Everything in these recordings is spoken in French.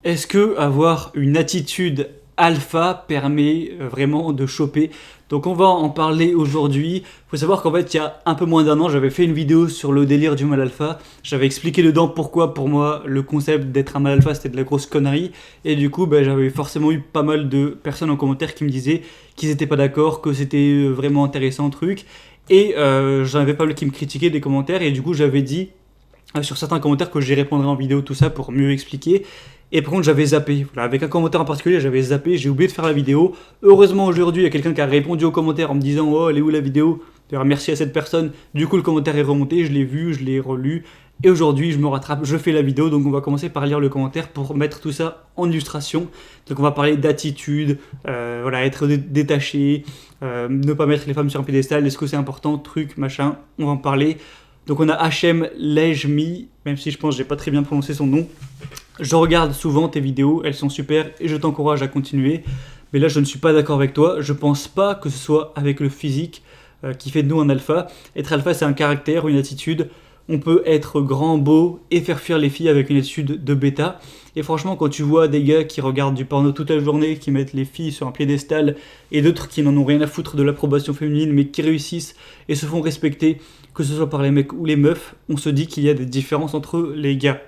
Est-ce que avoir une attitude alpha permet vraiment de choper? Donc on va en parler aujourd'hui. Il faut savoir qu'en fait il y a un peu moins d'un an j'avais fait une vidéo sur le délire du mal alpha. J'avais expliqué dedans pourquoi pour moi le concept d'être un mal alpha c'était de la grosse connerie. Et du coup j'avais forcément eu pas mal de personnes en commentaire qui me disaient qu'ils n'étaient pas d'accord, que c'était vraiment intéressant le truc. Et j'en avais pas mal qui me critiquaient des commentaires et du coup j'avais dit sur certains commentaires que j'y répondrai en vidéo, tout ça pour mieux expliquer. Et par contre, j'avais zappé. Voilà, avec un commentaire en particulier, j'avais zappé, j'ai oublié de faire la vidéo. Heureusement, aujourd'hui, il y a quelqu'un qui a répondu au commentaire en me disant oh, elle est où la vidéo? D'ailleurs, merci à cette personne. Du coup, le commentaire est remonté, je l'ai vu, je l'ai relu. Et aujourd'hui, je me rattrape, je fais la vidéo. Donc, on va commencer par lire le commentaire pour mettre tout ça en illustration. Donc, on va parler d'attitude, voilà, être détaché, ne pas mettre les femmes sur un piédestal. Est-ce que c'est important? Truc, machin. On va en parler. Donc on a Hachem Lejmi, même si je pense que j'ai pas très bien prononcé son nom. Je regarde souvent tes vidéos, elles sont super et je t'encourage à continuer. Mais là je ne suis pas d'accord avec toi, je pense pas que ce soit avec le physique qui fait de nous un alpha. Être alpha c'est un caractère, une attitude. On peut être grand, beau et faire fuir les filles avec une attitude de bêta. Et franchement, quand tu vois des gars qui regardent du porno toute la journée, qui mettent les filles sur un piédestal, et d'autres qui n'en ont rien à foutre de l'approbation féminine, mais qui réussissent et se font respecter, que ce soit par les mecs ou les meufs, on se dit qu'il y a des différences entre les gars.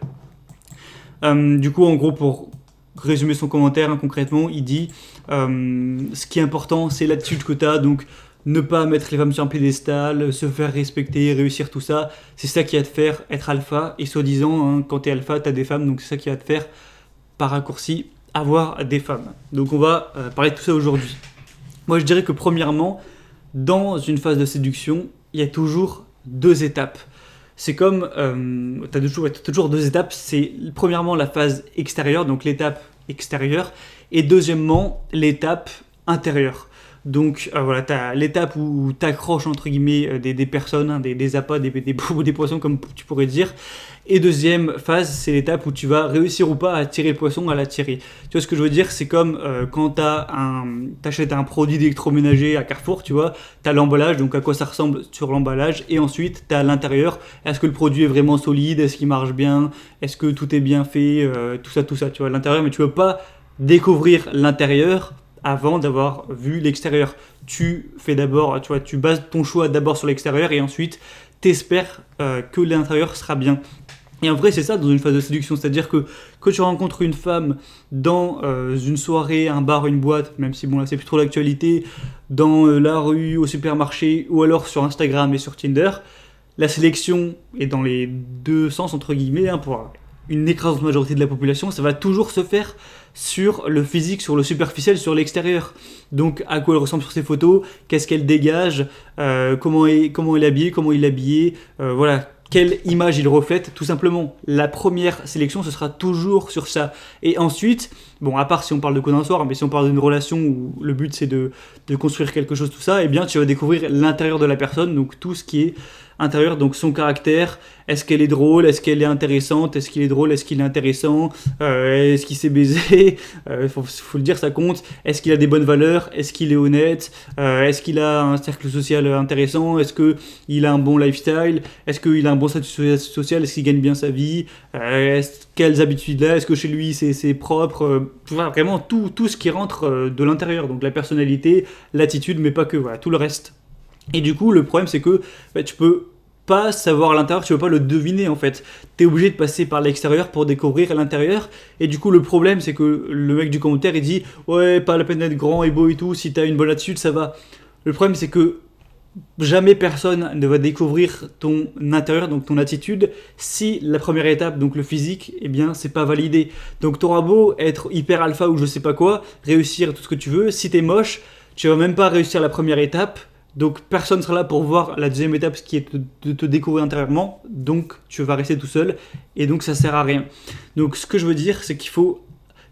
Du coup, en gros, pour résumer son commentaire, hein, concrètement, il dit ce qui est important, c'est l'attitude que tu as, donc ne pas mettre les femmes sur un piédestal, se faire respecter, réussir tout ça, c'est ça qui va te faire être alpha. Et soi-disant, hein, quand tu es alpha, tu as des femmes, donc c'est ça qui va te faire, par raccourci, avoir des femmes. Donc on va parler de tout ça aujourd'hui. Moi, je dirais que premièrement, dans une phase de séduction, il y a toujours deux étapes. C'est comme, tu as toujours deux étapes. C'est premièrement la phase extérieure, donc l'étape extérieure, et deuxièmement l'étape intérieure. Donc voilà, tu as l'étape où tu accroches entre guillemets des personnes, hein, des appâts, des poissons comme tu pourrais dire. Et deuxième phase, c'est l'étape où tu vas réussir ou pas à attirer le poisson, à l'attirer. Tu vois ce que je veux dire? C'est comme quand t'achètes un produit d'électroménager à Carrefour, tu vois, t'as l'emballage, donc à quoi ça ressemble sur l'emballage, et ensuite t'as l'intérieur. Est-ce que le produit est vraiment solide? Est-ce qu'il marche bien? Est-ce que tout est bien fait? Tout ça, tu vois, l'intérieur, mais tu veux pas découvrir l'intérieur avant d'avoir vu l'extérieur. Tu fais d'abord, tu vois, tu bases ton choix d'abord sur l'extérieur et ensuite t'espères que l'intérieur sera bien. Et en vrai, c'est ça dans une phase de séduction, c'est-à-dire que tu rencontres une femme dans une soirée, un bar, une boîte, même si bon là c'est plus trop l'actualité, dans la rue, au supermarché ou alors sur Instagram et sur Tinder, la sélection est dans les deux sens entre guillemets, hein, pour une écrasante majorité de la population, ça va toujours se faire sur le physique, sur le superficiel, sur l'extérieur. Donc à quoi elle ressemble sur ses photos, qu'est-ce qu'elle dégage, comment elle est habillée, comment il est habillé, voilà, quelle image il reflète, tout simplement. La première sélection, ce sera toujours sur ça. Et ensuite, bon, à part si on parle de coup d'un soir, mais si on parle d'une relation où le but c'est de construire quelque chose, tout ça, eh bien tu vas découvrir l'intérieur de la personne, donc tout ce qui est intérieur, donc son caractère, est-ce qu'elle est drôle, est-ce qu'elle est intéressante, est-ce qu'il est drôle, est-ce qu'il est intéressant, est-ce qu'il s'est baisé, faut le dire, ça compte, est-ce qu'il a des bonnes valeurs, est-ce qu'il est honnête, est-ce qu'il a un cercle social intéressant, est-ce qu'il a un bon lifestyle, est-ce qu'il a un bon statut social, est-ce qu'il gagne bien sa vie, quelles habitudes il a, est-ce que chez lui c'est propre, vraiment tout ce qui rentre de l'intérieur, donc la personnalité, l'attitude, mais pas que, voilà, tout le reste. Et du coup, le problème, c'est que tu peux pas savoir l'intérieur, tu peux pas le deviner en fait. Tu es obligé de passer par l'extérieur pour découvrir l'intérieur. Et du coup, le problème, c'est que le mec du commentaire, il dit ouais, pas la peine d'être grand et beau et tout, si t'as une bonne attitude, ça va. Le problème, c'est que jamais personne ne va découvrir ton intérieur, donc ton attitude, si la première étape, donc le physique, eh bien, c'est pas validé. Donc, t'auras beau être hyper alpha ou je sais pas quoi, réussir tout ce que tu veux, si t'es moche, tu vas même pas réussir la première étape. Donc personne ne sera là pour voir la deuxième étape, ce qui est de te découvrir intérieurement. Donc tu vas rester tout seul et donc ça sert à rien. Donc ce que je veux dire, c'est qu'il faut.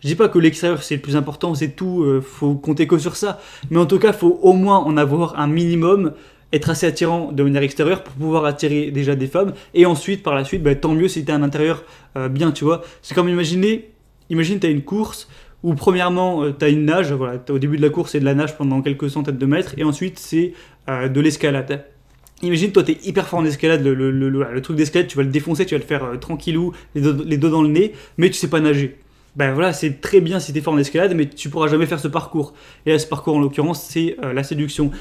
Je dis pas que l'extérieur c'est le plus important, c'est tout. Faut compter que sur ça. Mais en tout cas, faut au moins en avoir un minimum, être assez attirant de manière extérieure pour pouvoir attirer déjà des femmes. Et ensuite, par la suite, tant mieux si t'as un intérieur bien, tu vois. C'est comme imagine t'as une course où premièrement tu as une nage, voilà, au début de la course c'est de la nage pendant quelques centaines de mètres, et ensuite c'est de l'escalade. Imagine toi t'es hyper fort en escalade, le truc d'escalade tu vas le défoncer, tu vas le faire tranquillou, les dos dans le nez, mais tu sais pas nager. ben voilà, c'est très bien si t'es fort en escalade, mais tu pourras jamais faire ce parcours. Et là, ce parcours, en l'occurrence, c'est la séduction.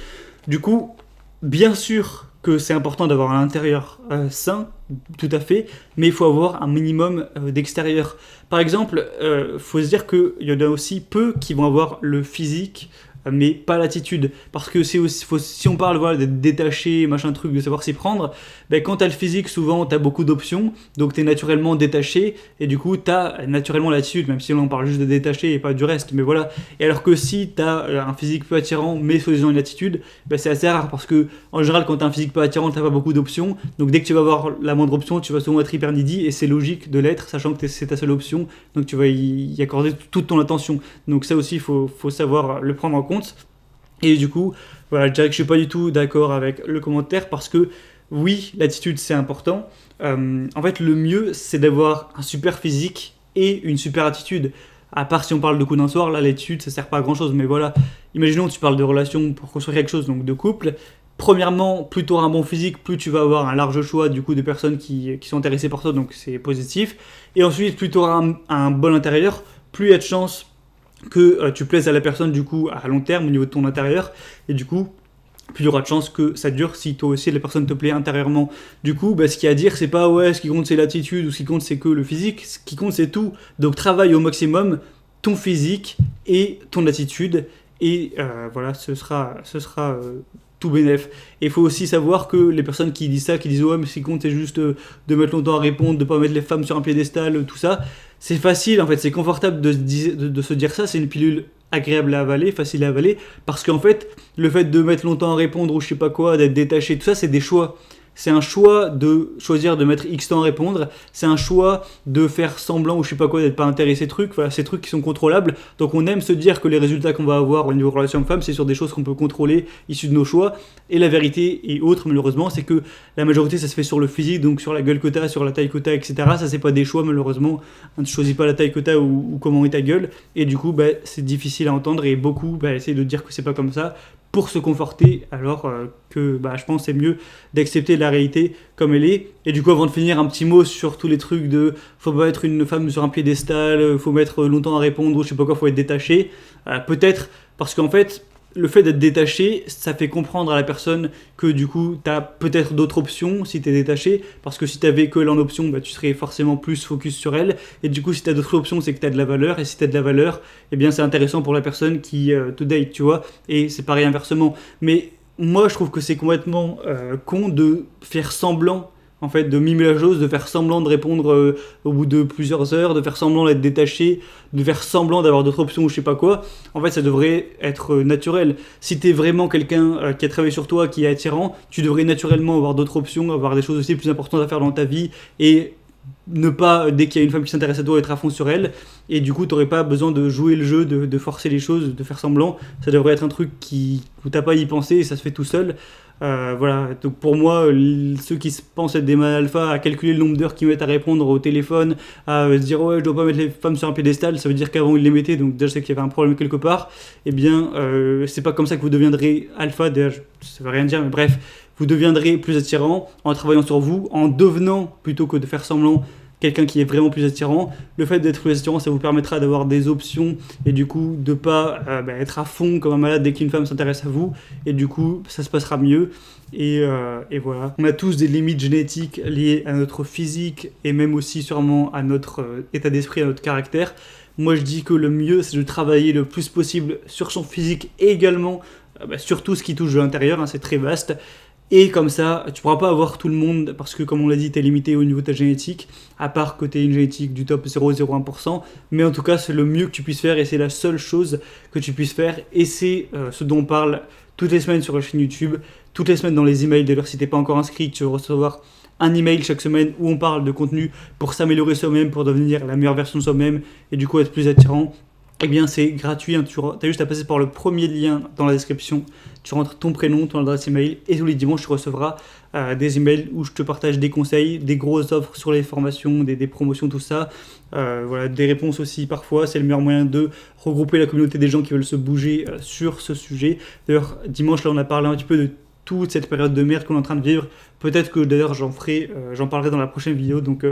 Du coup, bien sûr que c'est important d'avoir un intérieur sain, tout à fait, mais il faut avoir un minimum d'extérieur. Par exemple, faut se dire qu'il y en a aussi peu qui vont avoir le physique, mais pas l'attitude. Parce que c'est aussi, si on parle voilà, d'être détaché, machin truc, de savoir s'y prendre, ben, quand t'as le physique, souvent t'as beaucoup d'options, donc t'es naturellement détaché, et du coup t'as naturellement l'attitude, même si on parle juste de détaché et pas du reste, mais voilà. Et alors que si t'as un physique peu attirant, mais soi-disant une attitude, ben, c'est assez rare, parce que en général, quand t'as un physique peu attirant, t'as pas beaucoup d'options, donc dès que tu vas avoir la moindre option, tu vas souvent être hyper needy, et c'est logique de l'être, sachant que c'est ta seule option, donc tu vas y accorder toute ton attention. Donc ça aussi, faut savoir le prendre en compte. Et du coup, voilà, je dirais que je suis pas du tout d'accord avec le commentaire parce que oui, l'attitude c'est important. En fait, le mieux c'est d'avoir un super physique et une super attitude. À part si on parle de coup d'un soir, là l'attitude ça sert pas à grand chose. Mais voilà, imaginons que tu parles de relation pour construire quelque chose, donc de couple. Premièrement, plus tu auras un bon physique, plus tu vas avoir un large choix du coup de personnes qui sont intéressées par toi, donc c'est positif. Et ensuite, plus tu auras un bon intérieur, plus il y a de chances que tu plaises à la personne du coup à long terme au niveau de ton intérieur et du coup plus il y aura de chances que ça dure si toi aussi la personne te plaît intérieurement. Du coup, bah, ce qu'il y a à dire, c'est pas ouais, ce qui compte c'est l'attitude ou ce qui compte c'est que le physique, ce qui compte c'est tout. Donc travaille au maximum ton physique et ton attitude et voilà, ce sera tout bénef. Et il faut aussi savoir que les personnes qui disent ça, qui disent ouais mais ce qui compte c'est juste de mettre longtemps à répondre, de pas mettre les femmes sur un piédestal, tout ça, c'est facile en fait, c'est confortable de se dire ça, c'est une pilule agréable à avaler, facile à avaler, parce qu'en fait, le fait de mettre longtemps à répondre ou je sais pas quoi, d'être détaché, tout ça, c'est des choix. C'est un choix de choisir de mettre X temps à répondre, c'est un choix de faire semblant ou je sais pas quoi, d'être pas intéressé trucs, voilà, ces trucs qui sont contrôlables. Donc on aime se dire que les résultats qu'on va avoir au niveau relation homme-femme, c'est sur des choses qu'on peut contrôler, issues de nos choix. Et la vérité et autre, malheureusement, c'est que la majorité ça se fait sur le physique, donc sur la gueule que t'as, sur la taille que t'as, etc. Ça c'est pas des choix, malheureusement. Tu choisis pas la taille que t'as ou comment est ta gueule. Et du coup, bah, c'est difficile à entendre et beaucoup bah, essayent de dire que c'est pas comme ça pour se conforter, alors que bah, je pense que c'est mieux d'accepter la réalité comme elle est. Et du coup, avant de finir, un petit mot sur tous les trucs de faut pas être une femme sur un piédestal, faut mettre longtemps à répondre, ou je sais pas quoi, faut être détaché. Peut-être parce qu'en fait, le fait d'être détaché, ça fait comprendre à la personne que du coup, tu as peut-être d'autres options si tu es détaché, parce que si tu avais que l'en option, bah, tu serais forcément plus focus sur elle, et du coup, si tu as d'autres options, c'est que tu as de la valeur, et si tu as de la valeur, eh bien, c'est intéressant pour la personne qui te date, tu vois, et c'est pareil inversement. Mais moi, je trouve que c'est complètement con de faire semblant en fait, de mimer la chose, de faire semblant de répondre au bout de plusieurs heures, de faire semblant d'être détaché, de faire semblant d'avoir d'autres options ou je sais pas quoi. En fait, ça devrait être naturel. Si t'es vraiment quelqu'un qui a travaillé sur toi, qui est attirant, tu devrais naturellement avoir d'autres options, avoir des choses aussi plus importantes à faire dans ta vie et ne pas, dès qu'il y a une femme qui s'intéresse à toi, être à fond sur elle. Et du coup, t'aurais pas besoin de jouer le jeu, de forcer les choses, de faire semblant. Ça devrait être un truc où t'as pas à y penser et ça se fait tout seul. Voilà, donc pour moi, ceux qui se pensent être des mâles alpha, à calculer le nombre d'heures qu'ils mettent à répondre au téléphone, à se dire ouais, je dois pas mettre les femmes sur un piédestal, ça veut dire qu'avant ils les mettaient, donc déjà je sais qu'il y avait un problème quelque part. Eh bien, c'est pas comme ça que vous deviendrez alpha, déjà, ça veut rien dire, mais bref, vous deviendrez plus attirant en travaillant sur vous, en devenant, plutôt que de faire semblant, quelqu'un qui est vraiment plus attirant. Le fait d'être plus attirant, ça vous permettra d'avoir des options et du coup de pas être à fond comme un malade dès qu'une femme s'intéresse à vous. Et du coup, ça se passera mieux. Et voilà. On a tous des limites génétiques liées à notre physique et même aussi sûrement à notre état d'esprit, à notre caractère. Moi, je dis que le mieux, c'est de travailler le plus possible sur son physique et également sur tout ce qui touche de l'intérieur. Hein, c'est très vaste. Et comme ça, tu pourras pas avoir tout le monde, parce que comme on l'a dit, tu es limité au niveau de ta génétique, à part que tu es une génétique du top 0,01%, mais en tout cas, c'est le mieux que tu puisses faire, et c'est la seule chose que tu puisses faire, et c'est ce dont on parle toutes les semaines sur la chaîne YouTube, toutes les semaines dans les emails. D'ailleurs, si tu n'es pas encore inscrit, tu vas recevoir un email chaque semaine où on parle de contenu pour s'améliorer soi-même, pour devenir la meilleure version de soi-même, et du coup être plus attirant. Eh bien, c'est gratuit, hein. Tu as juste à passer par le premier lien dans la description. Tu rentres ton prénom, ton adresse email, et tous les dimanches, tu recevras des emails où je te partage des conseils, des grosses offres sur les formations, des promotions, tout ça. Voilà, des réponses aussi parfois. C'est le meilleur moyen de regrouper la communauté des gens qui veulent se bouger sur ce sujet. D'ailleurs, dimanche, là, on a parlé un petit peu de toute cette période de merde qu'on est en train de vivre. Peut-être que d'ailleurs j'en parlerai dans la prochaine vidéo, donc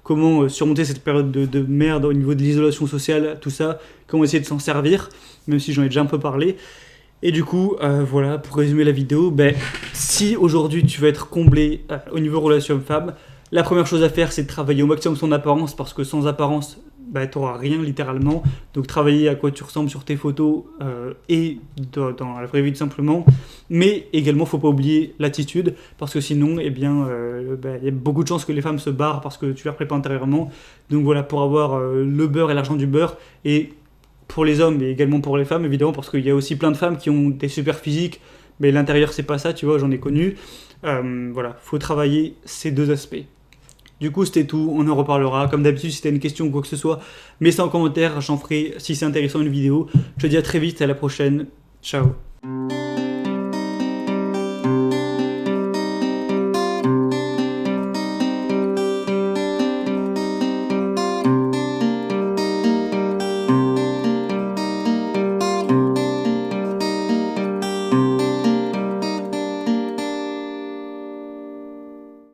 comment surmonter cette période de merde au niveau de l'isolation sociale, tout ça, comment essayer de s'en servir, même si j'en ai déjà un peu parlé. Et du coup, voilà, pour résumer la vidéo, si aujourd'hui tu veux être comblé au niveau relation homme-femme, la première chose à faire, c'est de travailler au maximum son apparence, parce que sans apparence, tu n'auras rien littéralement. Donc travailler à quoi tu ressembles sur tes photos et dans la vraie vie tout simplement. Mais également, faut pas oublier l'attitude, parce que sinon, il y a beaucoup de chances que les femmes se barrent parce que tu leur plais pas intérieurement. Donc voilà, pour avoir le beurre et l'argent du beurre, et pour les hommes et également pour les femmes évidemment, parce qu'il y a aussi plein de femmes qui ont des super physiques, mais l'intérieur c'est pas ça, tu vois, j'en ai connu. Voilà, faut travailler ces deux aspects. Du coup, c'était tout, on en reparlera. Comme d'habitude, si tu as une question ou quoi que ce soit, mets ça en commentaire, j'en ferai si c'est intéressant une vidéo. Je te dis à très vite, à la prochaine. Ciao.